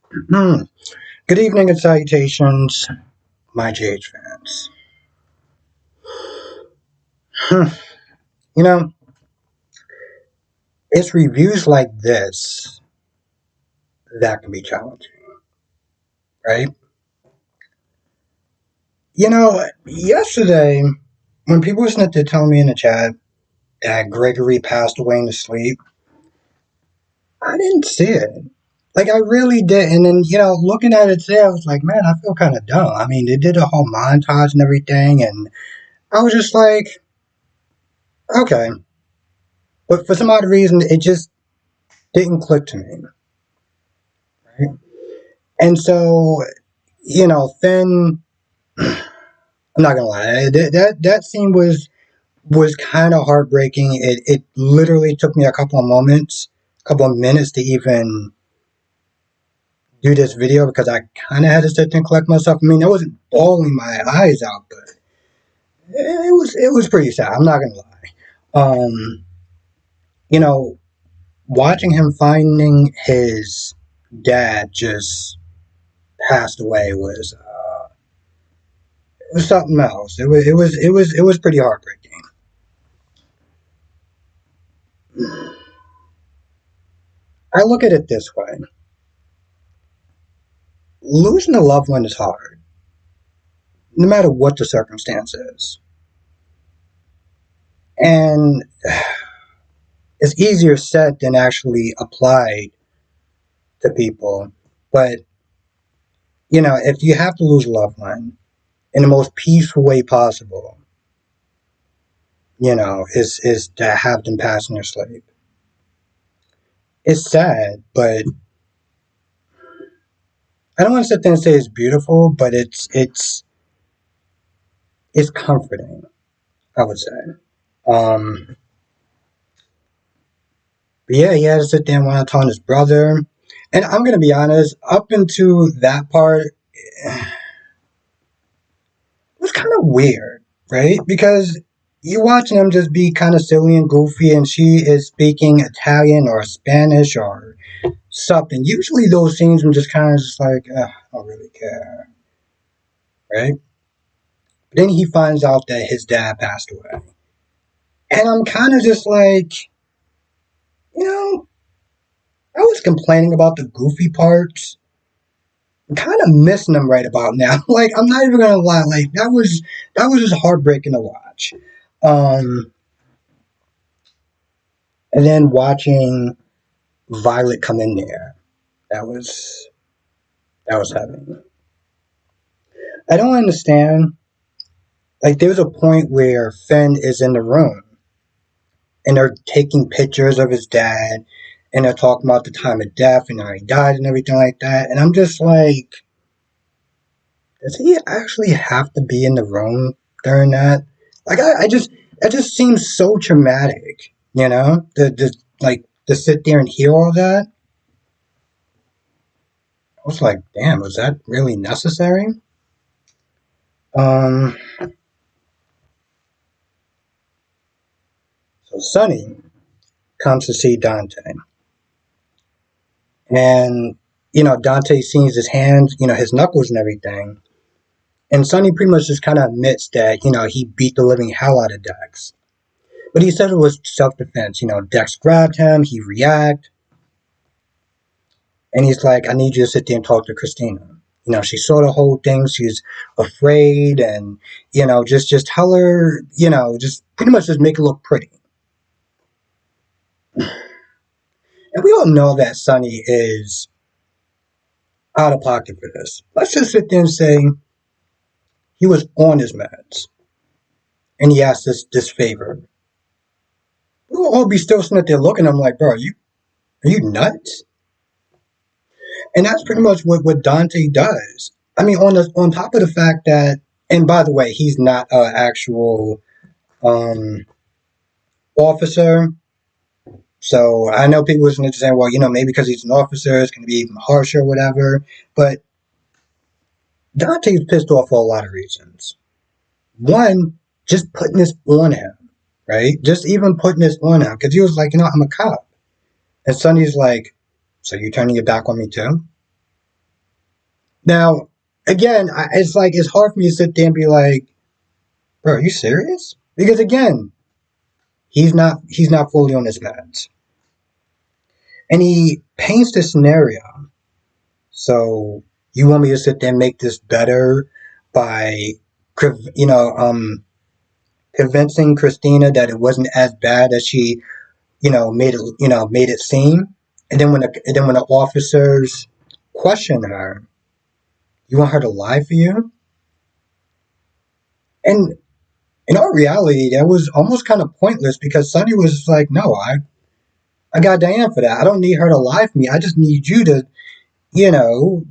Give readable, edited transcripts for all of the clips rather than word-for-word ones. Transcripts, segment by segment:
Good evening and salutations, my GH fans. Hmm. You know, it's reviews like this that can be challenging, right? Yesterday, when people were to tell me in the chat that Gregory passed away in his sleep, I didn't see it. Like, I really did. And then, looking at it today, I was like, man, I feel kind of dumb. I mean, they did a whole montage and everything, and I was just like, okay. But for some odd reason, it just didn't click to me, right? And so, Finn, I'm not gonna lie, that scene was kind of heartbreaking. It literally took me a couple of minutes to even do this video because I kind of had to sit there and collect myself. I mean, I wasn't bawling my eyes out, but it was pretty sad. I'm not gonna lie. Um, you know, watching him finding his dad just passed away was something else. It was pretty heartbreaking. I look at it this way: losing a loved one is hard, no matter what the circumstance is, and it's easier said than actually applied to people. But if you have to lose a loved one in the most peaceful way possible, is to have them pass in their sleep. It's sad, but I don't want to sit there and say it's beautiful, but it's comforting, I would say. Um, but yeah, he had to sit there and want to tell his brother. And I'm gonna be honest, up into that part, it was kind of weird, right? Because you're watching him just be kind of silly and goofy, and she is speaking Italian or Spanish or something. Usually, those scenes I'm just kind of just like, I don't really care, right? But then he finds out that his dad passed away, and I'm kind of just like, you know, I was complaining about the goofy parts. I'm kind of missing them right about now. Like, I'm not even gonna lie. Like, that was just heartbreaking to watch. Um, and then watching Violet come in there, that was that was heavy. I don't understand. Like, there's a point where Finn is in the room and they're taking pictures of his dad and they're talking about the time of death and how he died and everything like that. And I'm just like, does he actually have to be in the room during that? Like, I just, it just seems so traumatic, to sit there and hear all that. I was like, damn, was that really necessary? Um, so Sonny comes to see Dante, and Dante sees his hands, his knuckles and everything, and Sonny pretty much just kind of admits that he beat the living hell out of Dex, but he said it was self-defense. Dex grabbed him, he reacted. And he's like, I need you to sit there and talk to Christina. She saw the whole thing. She's afraid, and just tell her, just pretty much just make it look pretty. And we all know that Sonny is out of pocket for this. Let's just sit there and say he was on his meds, and he asked this favor. We'll all be still sitting there looking at him like, bro, are you nuts? And that's pretty much what Dante does. I mean, on top of the fact that, and by the way, he's not an actual um, officer. So I know people listening to saying, well, maybe because he's an officer, it's going to be even harsher or whatever. But Dante's pissed off for a lot of reasons. One, just putting this on him, right? Just even putting this on him. Because he was like, I'm a cop. And Sonny's like, so you turning your back on me too? Now, again, it's like it's hard for me to sit there and be like, bro, are you serious? Because again, he's not fully on his meds. And he paints the scenario. So you want me to sit there and make this better by, you know, convincing Christina that it wasn't as bad as she, made it seem. And then when the officers question her, you want her to lie for you? And in all reality, that was almost kind of pointless because Sonny was like, no, I got Diane for that. I don't need her to lie for me. I just need you to, you know,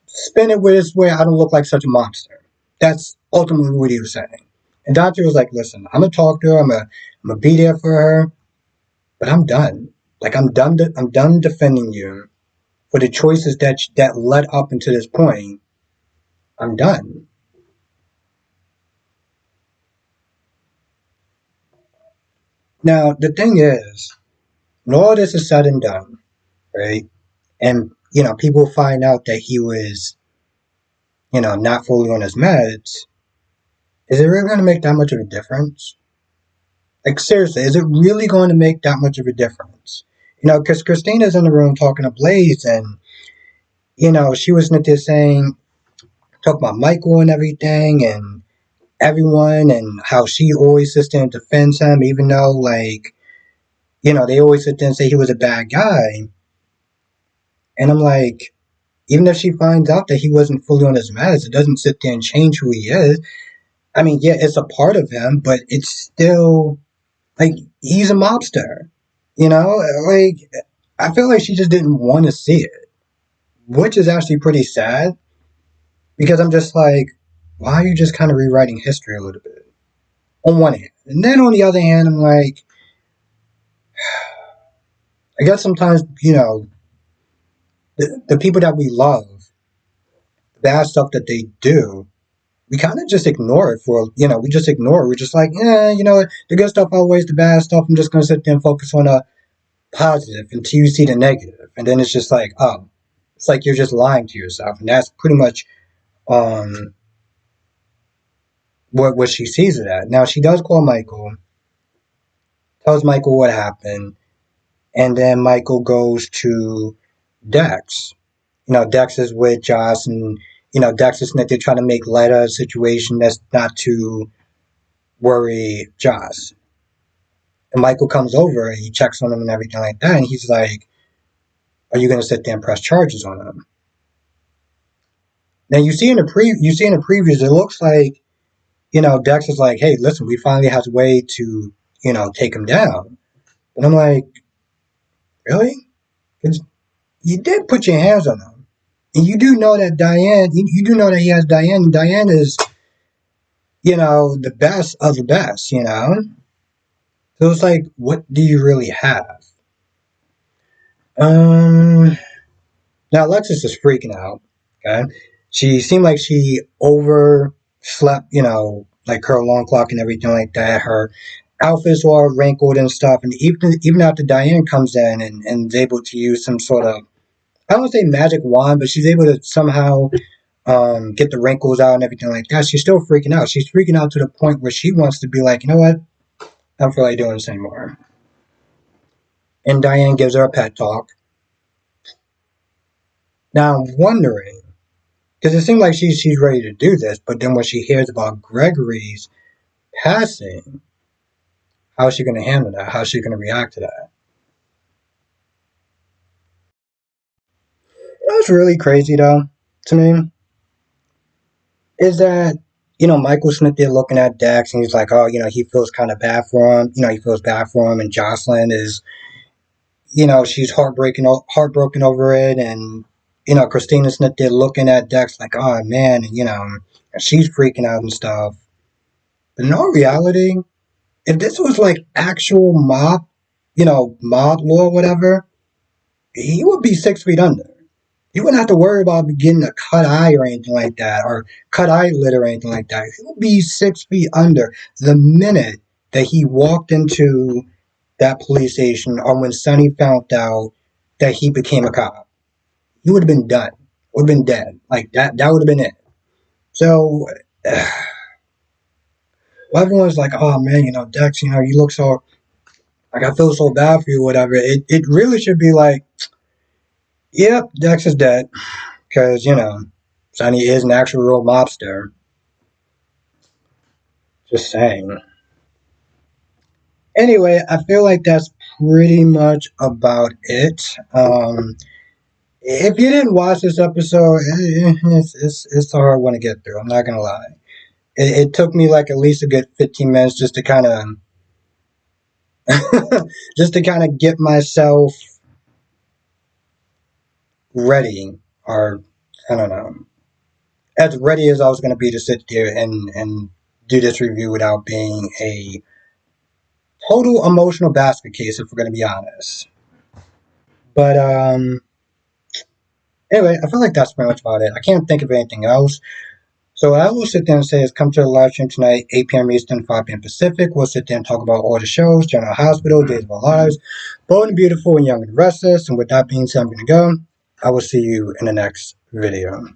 spin it with this way I don't look like such a monster. That's ultimately what he was saying. And Dante was like, listen, I'm gonna talk to her, I'm gonna be there for her, but I'm done. Like I'm done defending you for the choices that led up into this point. I'm done. Now the thing is, when all this is said and done, right? And people find out that he was, not fully on his meds. Is it really going to make that much of a difference? Like seriously, is it really going to make that much of a difference? Because Christina's in the room talking to Blaze, and she was not there saying, talk about Michael and everything, and everyone, and how she always sits there and defends him, even though they always sit there and say he was a bad guy. And I'm like, even if she finds out that he wasn't fully on his meds, it doesn't sit there and change who he is. I mean, yeah, it's a part of him, but it's still like he's a mobster. You know, like I feel like she just didn't want to see it, which is actually pretty sad because I'm just like, why are you just kind of rewriting history a little bit? On one hand, and then on the other hand, I'm like, I guess sometimes the people that we love, the bad stuff that they do, we kind of just ignore it we just ignore it. We're just like, yeah, the good stuff outweighs the bad stuff. I'm just going to sit there and focus on the positive until you see the negative. And then it's just like, oh, it's like you're just lying to yourself. And that's pretty much um, what she sees it at. Now, she does call Michael, tells Michael what happened, and then Michael goes to Dex. Dex is with Joss, and, Dex is that they're trying to make light of a situation that's not to worry Joss. And Michael comes over and he checks on him and everything like that. And he's like, are you going to sit there and press charges on him? Now you see in the previews, it looks like, Dex is like, hey, listen, we finally have a way to, take him down. And I'm like, really? Because you did put your hands on him. And you do know that you do know that he has Diane. And Diane is, the best of the best. So it's like, what do you really have? Um, Now Alexis is freaking out. Okay, she seemed like she overslept. Like her alarm clock and everything like that. Her outfits were all wrinkled and stuff. And even after Diane comes in and is able to use some sort of, I don't want to say magic wand, but she's able to somehow get the wrinkles out and everything like that. She's still freaking out. She's freaking out to the point where she wants to be like, you know what? I don't feel like doing this anymore. And Diane gives her a pet talk. Now I'm wondering, because it seems like she's ready to do this, but then when she hears about Gregory's passing, how is she going to handle that? How is she going to react to that? What's really crazy though to me is that Michael Smith there looking at Dax and he's like, oh, he feels kind of bad for him. He feels bad for him, and Jocelyn is, she's heartbroken over it, and Christina Smith there looking at Dax like, oh man, and she's freaking out and stuff. But in all reality, if this was like actual mob law or whatever, he would be 6 feet under. He wouldn't have to worry about getting a cut eye or anything like that, or cut eyelid or anything like that. He would be 6 feet under the minute that he walked into that police station, or when Sonny found out that he became a cop. He would have been done. would have been dead. Like that would have been it. So everyone's like, oh man, Dex, you look so like I feel so bad for you, whatever. It really should be like, yep, Dex is dead because Sonny is an actual real mobster. Just saying. Anyway, I feel like that's pretty much about it. If you didn't watch this episode, it's a hard one to get through. I'm not gonna lie. It took me like at least a good 15 minutes just to kind of just to kind of get myself ready, or I don't know, as ready as I was going to be to sit there and do this review without being a total emotional basket case, if we're going to be honest. But anyway, I feel like that's pretty much about it. I can't think of anything else. So what I will sit there and say is come to the live stream tonight, 8 p.m. Eastern, 5 p.m. Pacific. We'll sit there and talk about all the shows, General Hospital, Days of Our Lives, Bold and Beautiful, and Young and Restless. And with that being said, I'm going to go. I will see you in the next video.